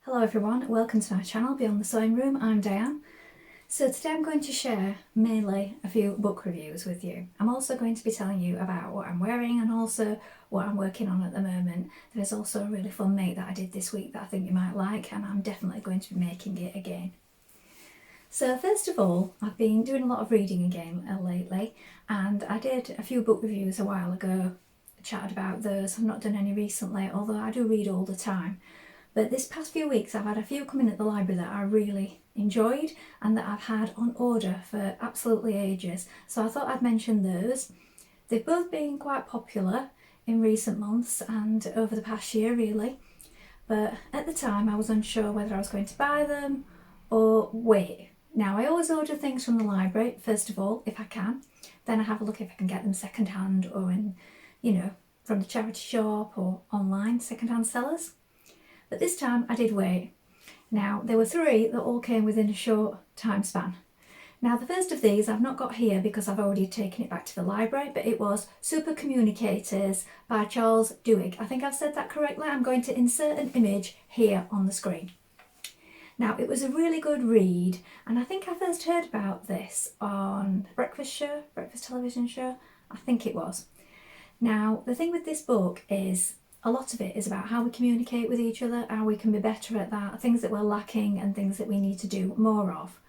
Hello everyone, welcome to my channel Beyond the Sewing Room. I'm Diane. So today I'm going to share mainly a few book reviews with you. I'm also going to be telling you about what I'm wearing and also what I'm working on at the moment. There's also a really fun make that I did this week that I think you might like, and I'm definitely going to be making it again. So first of all, I've been doing a lot of reading again lately, and I did a few book reviews a while ago, chatted about those. I've not done any recently, although I do read all the time. But this past few weeks I've had a few come in at the library that I really enjoyed and that I've had on order for absolutely ages. So I thought I'd mention those. They've both been quite popular in recent months and over the past year really. But at the time I was unsure whether I was going to buy them or wait. Now I always order things from the library first of all if I can. Then I have a look if I can get them second hand or in, from the charity shop or online second hand sellers. But this time I did wait. Now there were three that all came within a short time span. Now the first of these I've not got here because I've already taken it back to the library, but it was Supercommunicators by Charles Duhigg. I think I've said that correctly. I'm going to insert an image here on the screen. Now it was a really good read, and I think I first heard about this on the breakfast television show, I think it was. Now the thing with this book is a lot of it is about how we communicate with each other, how we can be better at that, things that we're lacking and things that we need to do more of.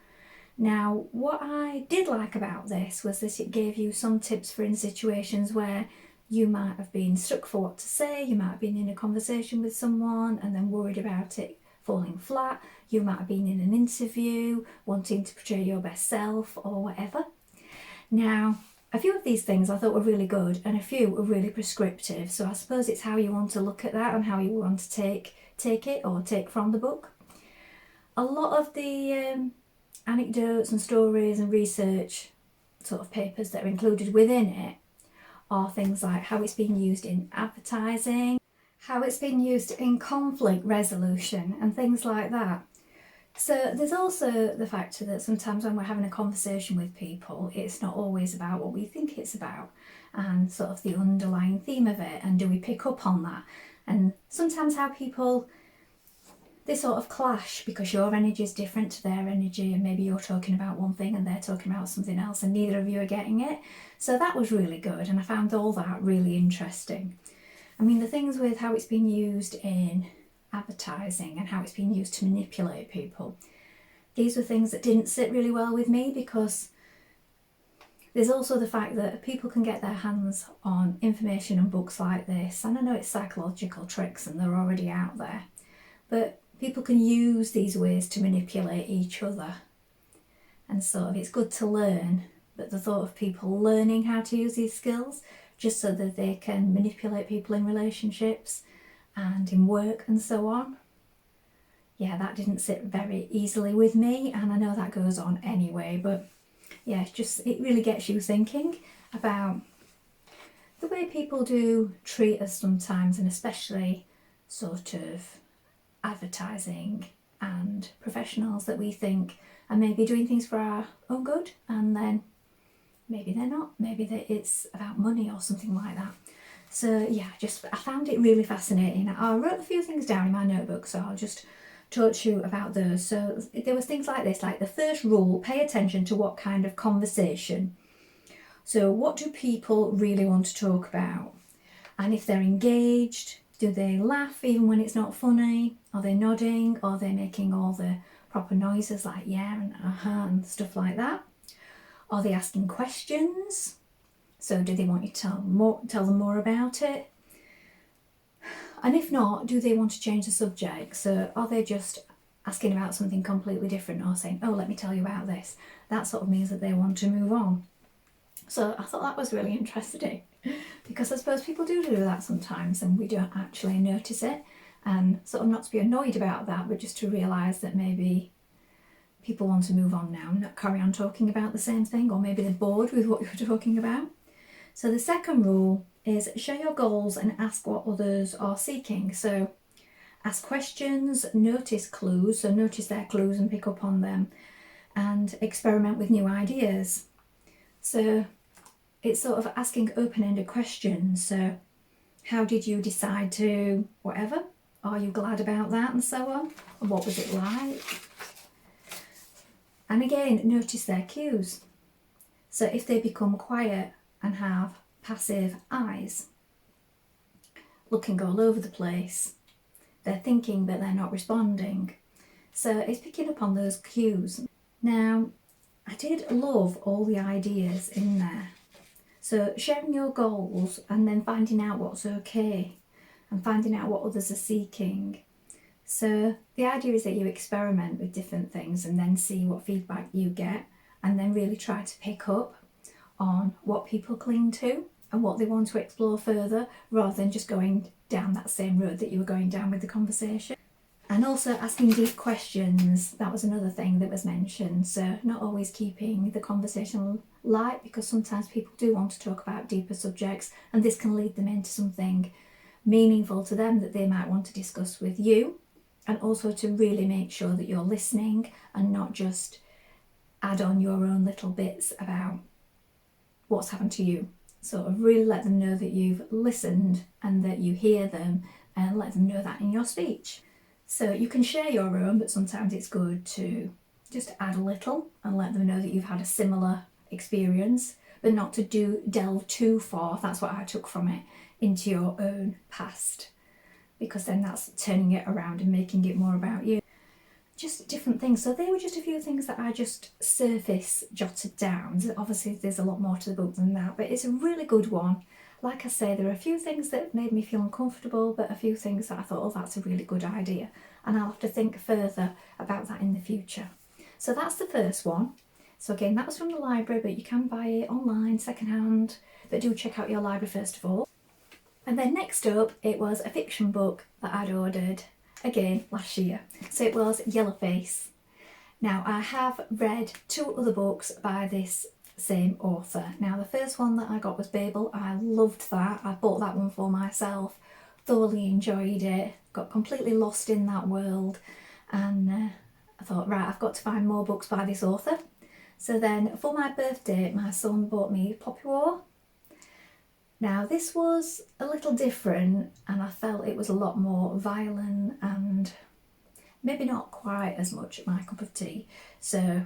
Now, what I did like about this was that it gave you some tips for in situations where you might have been stuck for what to say, you might have been in a conversation with someone and then worried about it falling flat, you might have been in an interview wanting to portray your best self or whatever. Now, a few of these things I thought were really good and a few were really prescriptive, so I suppose it's how you want to look at that and how you want to take it or take from the book. A lot of the anecdotes and stories and research sort of papers that are included within it are things like how it's been used in advertising, how it's been used in conflict resolution and things like that. So there's also the factor that sometimes when we're having a conversation with people, it's not always about what we think it's about and sort of the underlying theme of it, and do we pick up on that? And sometimes how people, they sort of clash because your energy is different to their energy, and maybe you're talking about one thing and they're talking about something else and neither of you are getting it. So that was really good and I found all that really interesting. I mean, the things with how it's been used in advertising and how it's been used to manipulate people, these were things that didn't sit really well with me, because there's also the fact that people can get their hands on information and books like this, and I know it's psychological tricks and they're already out there, but people can use these ways to manipulate each other, and sort of it's good to learn, but the thought of people learning how to use these skills just so that they can manipulate people in relationships and in work and so on, yeah, that didn't sit very easily with me, and I know that goes on anyway, but yeah, it really gets you thinking about the way people do treat us sometimes, and especially sort of advertising and professionals that we think are maybe doing things for our own good, and then maybe they're not, maybe it's about money or something like that. So yeah, I found it really fascinating. I wrote a few things down in my notebook, so I'll just talk to you about those. So there was things like this, like the first rule, pay attention to what kind of conversation. So what do people really want to talk about? And if they're engaged, do they laugh even when it's not funny? Are they nodding? Are they making all the proper noises like yeah and uh-huh and stuff like that? Are they asking questions? So do they want you to tell them more about it? And if not, do they want to change the subject? So are they just asking about something completely different or saying, oh, let me tell you about this? That sort of means that they want to move on. So I thought that was really interesting, because I suppose people do that sometimes and we don't actually notice it, and sort of not to be annoyed about that, but just to realise that maybe people want to move on now and not carry on talking about the same thing, or maybe they're bored with what you're talking about. So the second rule is share your goals and ask what others are seeking. So ask questions, notice clues, so notice their clues and pick up on them, and experiment with new ideas. So it's sort of asking open-ended questions. So how did you decide to whatever? Are you glad about that? And so on. And what was it like? And again, notice their cues. So if they become quiet and have passive eyes, looking all over the place, they're thinking but they're not responding. So it's picking up on those cues. Now, I did love all the ideas in there. So sharing your goals and then finding out what's okay and finding out what others are seeking. So the idea is that you experiment with different things and then see what feedback you get, and then really try to pick up on what people cling to and what they want to explore further, rather than just going down that same road that you were going down with the conversation. And also asking deep questions, that was another thing that was mentioned. So not always keeping the conversation light, because sometimes people do want to talk about deeper subjects and this can lead them into something meaningful to them that they might want to discuss with you. And also to really make sure that you're listening and not just add on your own little bits about what's happened to you. Sort of really let them know that you've listened and that you hear them, and let them know that in your speech. So you can share your own, but sometimes it's good to just add a little and let them know that you've had a similar experience, but not to delve too far, that's what I took from it, into your own past, because then that's turning it around and making it more about you. Just different things. So they were just a few things that I just surface jotted down. Obviously there's a lot more to the book than that, but it's a really good one. Like I say, there are a few things that made me feel uncomfortable, but a few things that I thought, oh, that's a really good idea. And I'll have to think further about that in the future. So that's the first one. So again, that was from the library, but you can buy it online, secondhand, but do check out your library first of all. And then next up, it was a fiction book that I'd ordered, again, last year. So it was Yellowface. Now, I have read 2 other books by this same author. Now, the first one that I got was Babel. I loved that. I bought that one for myself, thoroughly enjoyed it, got completely lost in that world, and I thought, right, I've got to find more books by this author. So then for my birthday, my son bought me Poppy War. Now this was a little different, and I felt it was a lot more violent and maybe not quite as much my cup of tea. So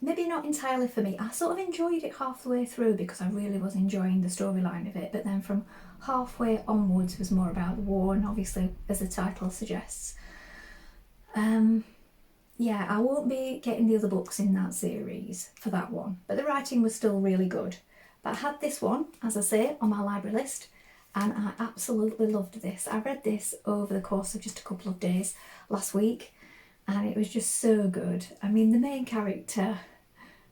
maybe not entirely for me. I sort of enjoyed it half the way through because I really was enjoying the storyline of it, but then from halfway onwards was more about the war, and obviously, as the title suggests. Yeah, I won't be getting the other books in that series for that one, but the writing was still really good. But I had this one, as I say, on my library list, and I absolutely loved this. I read this over the course of just a couple of days last week, and it was just so good. I mean, the main character,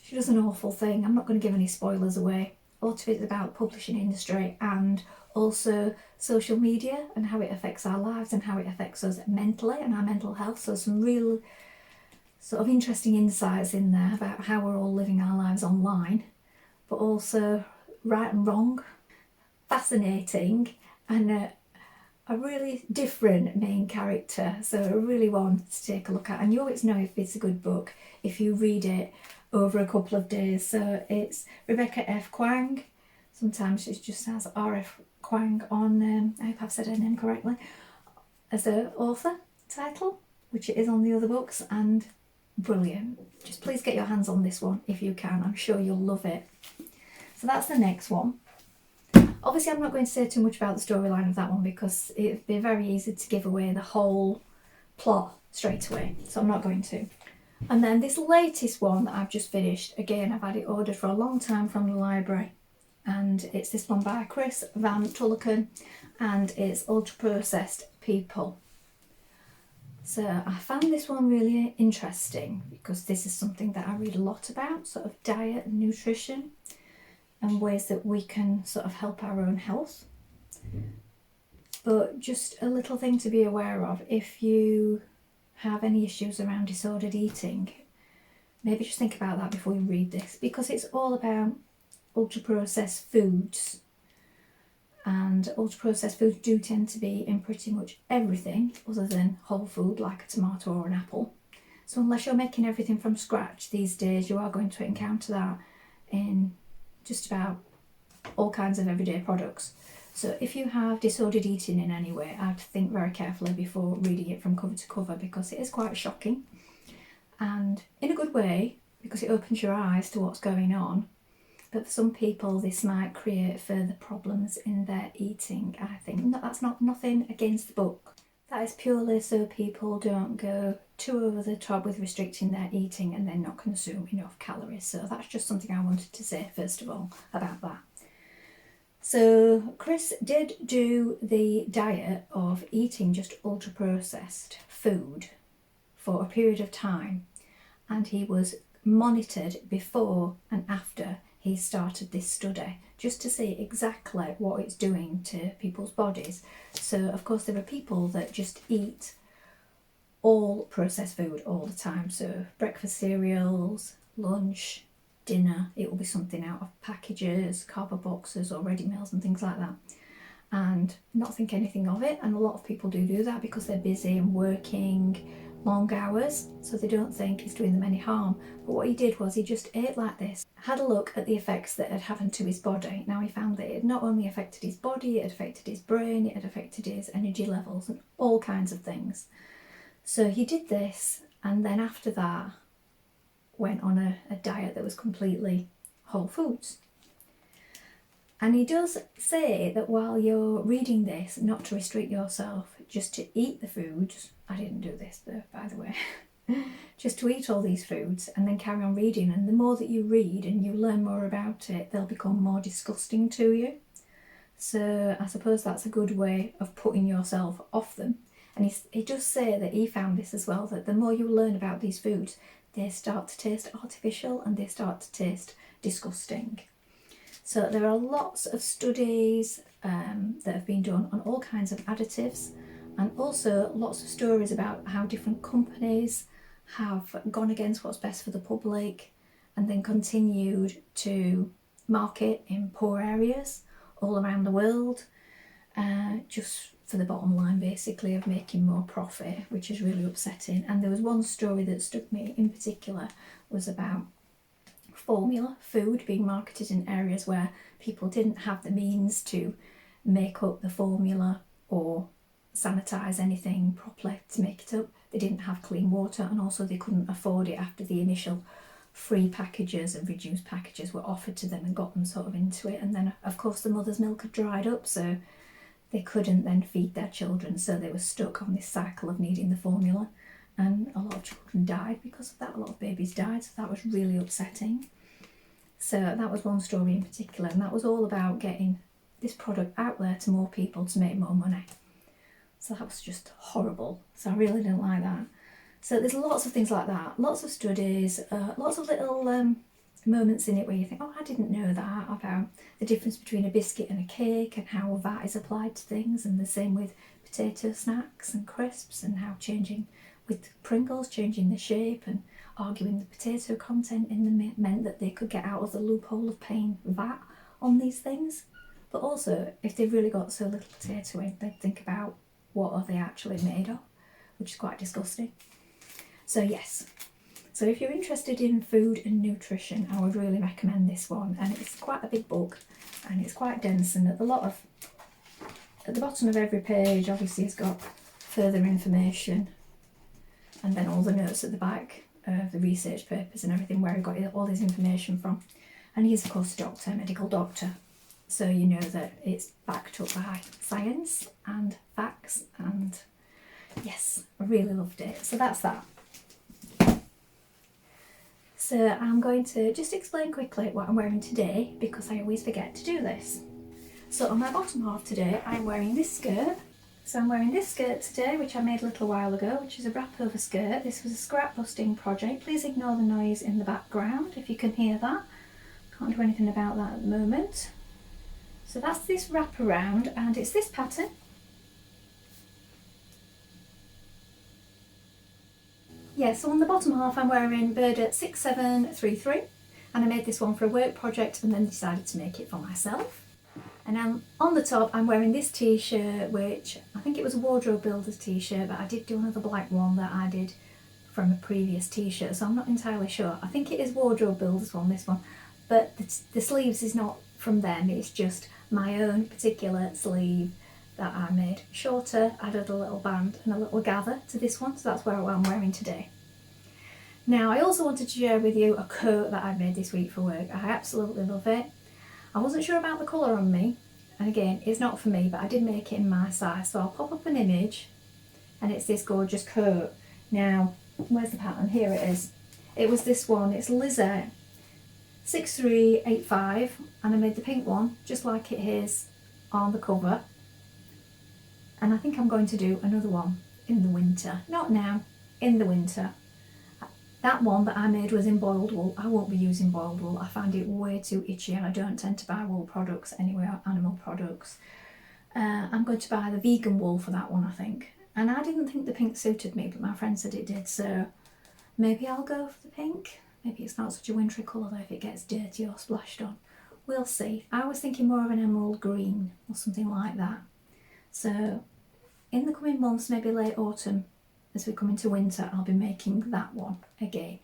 she does an awful thing. I'm not going to give any spoilers away. A lot of it is about the publishing industry and also social media and how it affects our lives and how it affects us mentally and our mental health. So some real sort of interesting insights in there about how we're all living our lives online, but also right and wrong, fascinating, and a really different main character. So I really want to take a look at, and you always know if it's a good book if you read it over a couple of days. So it's Rebecca F. Kwang. Sometimes it just says R.F. Kwang on, I hope I've said her name correctly, as an author title, which it is on the other books, and brilliant. Just please get your hands on this one if you can. I'm sure you'll love it. So that's the next one. Obviously, I'm not going to say too much about the storyline of that one because it'd be very easy to give away the whole plot straight away, so I'm not going to. And then this latest one that I've just finished, again, I've had it ordered for a long time from the library, and it's this one by Chris Van Tullochen, and it's Ultra Processed People. So I found this one really interesting because this is something that I read a lot about, sort of diet and nutrition and ways that we can sort of help our own health. But just a little thing to be aware of, if you have any issues around disordered eating, maybe just think about that before you read this, because it's all about ultra processed foods, and ultra processed foods do tend to be in pretty much everything other than whole food like a tomato or an apple. So unless you're making everything from scratch these days, you are going to encounter that in just about all kinds of everyday products. So if you have disordered eating in any way, I'd think very carefully before reading it from cover to cover, because it is quite shocking, and in a good way, because it opens your eyes to what's going on. But for some people, this might create further problems in their eating, I think. That's nothing against the book. That is purely so people don't go too over the top with restricting their eating and then not consume enough calories. So that's just something I wanted to say first of all about that. So Chris did do the diet of eating just ultra processed food for a period of time, and he was monitored before and after he started this study, just to see exactly what it's doing to people's bodies. So of course there are people that just eat all processed food all the time, so breakfast cereals, lunch, dinner, it will be something out of packages, cardboard boxes or ready meals and things like that, and not think anything of it. And a lot of people do that because they're busy and working long hours, so they don't think it's doing them any harm. But what he did was he just ate like this, had a look at the effects that had happened to his body. Now he found that it had not only affected his body, it had affected his brain, it had affected his energy levels and all kinds of things. So he did this, and then after that went on a diet that was completely whole foods. And he does say that while you're reading this, not to restrict yourself, just to eat the foods. I didn't do this though, by the way. Just to eat all these foods and then carry on reading. And the more that you read and you learn more about it, they'll become more disgusting to you. So I suppose that's a good way of putting yourself off them. And he does say that he found this as well, that the more you learn about these foods, they start to taste artificial and they start to taste disgusting. So there are lots of studies that have been done on all kinds of additives, and also lots of stories about how different companies have gone against what's best for the public and then continued to market in poor areas all around the world, just for the bottom line basically of making more profit, which is really upsetting. And there was one story that struck me in particular, was about formula food being marketed in areas where people didn't have the means to make up the formula or sanitize anything properly to make it up. They didn't have clean water, and also they couldn't afford it after the initial free packages and reduced packages were offered to them and got them sort of into it. And then of course the mother's milk had dried up, so they couldn't then feed their children, so they were stuck on this cycle of needing the formula, and a lot of children died because of that. A lot of babies died, so that was really upsetting. So that was one story in particular, and that was all about getting this product out there to more people to make more money. So that was just horrible. So I really didn't like that. So there's lots of things like that, lots of studies, lots of little moments in it where you think, oh, I didn't know that, about the difference between a biscuit and a cake and how VAT is applied to things, and the same with potato snacks and crisps, and how changing with Pringles, changing the shape and arguing the potato content in them meant that they could get out of the loophole of paying VAT on these things. But also, if they've really got so little potato in, they'd think about what are they actually made of, which is quite disgusting. So yes, so if you're interested in food and nutrition, I would really recommend this one. And it's quite a big book and it's quite dense, and at the bottom of every page obviously it's got further information, and then all the notes at the back of the research papers and everything, where he got all this information from. And he's of course a doctor, medical doctor, so you know that it's backed up by science and facts, and yes, I really loved it. So that's that. So I'm going to just explain quickly what I'm wearing today, because I always forget to do this. So on my bottom half today, I'm wearing this skirt. So I'm wearing this skirt today, which I made a little while ago, which is a wrap over skirt. This was a scrap busting project. Please ignore the noise in the background if you can hear that. Can't do anything about that at the moment. So that's this wrap around, and it's this pattern. Yeah, so on the bottom half I'm wearing Bird 6733, and I made this one for a work project and then decided to make it for myself. And on the top I'm wearing this t-shirt, which I think it was a Wardrobe Builders t-shirt, but I did do another black one that I did from a previous t-shirt, so I'm not entirely sure. I think it is Wardrobe Builders one, this one, but the sleeves is not from them, it's just my own particular sleeve that I made shorter, added a little band and a little gather to this one, so that's what I'm wearing today. Now I also wanted to share with you a coat that I made this week for work. I absolutely love it. I wasn't sure about the colour on me, and again, it's not for me, but I did make it in my size, so I'll pop up an image, and it's this gorgeous coat. Now, where's the pattern? Here it is. It was this one, it's Lizette 6385, and I made the pink one just like it is on the cover. And I think I'm going to do another one in the winter. Not now, in the winter. That one that I made was in boiled wool. I won't be using boiled wool. I find it way too itchy, and I don't tend to buy wool products anyway, or animal products. I'm going to buy the vegan wool for that one, I think. And I didn't think the pink suited me, but my friend said it did, so maybe I'll go for the pink. Maybe it's not such a wintry colour though if it gets dirty or splashed on. We'll see. I was thinking more of an emerald green or something like that. So in the coming months, maybe late autumn, as we come into winter, I'll be making that one again.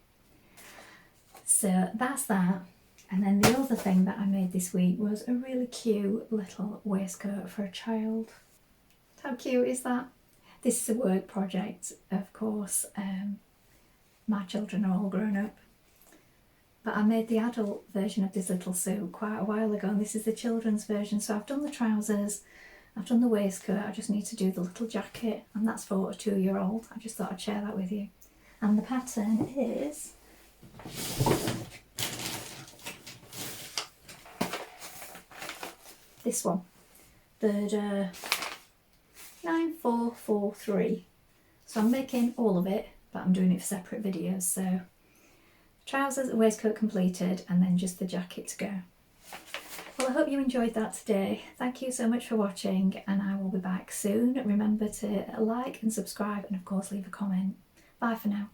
So that's that. And then the other thing that I made this week was a really cute little waistcoat for a child. How cute is that? This is a work project, of course. My children are all grown up. But I made the adult version of this little suit quite a while ago, and this is the children's version. So I've done the trousers, I've done the waistcoat, I just need to do the little jacket, and that's for a 2-year-old. I just thought I'd share that with you. And the pattern is this one, the 9443. So I'm making all of it, but I'm doing it for separate videos. So trousers, waistcoat completed, and then just the jacket to go. Well, I hope you enjoyed that today. Thank you so much for watching, and I will be back soon. Remember to like and subscribe, and of course leave a comment. Bye for now.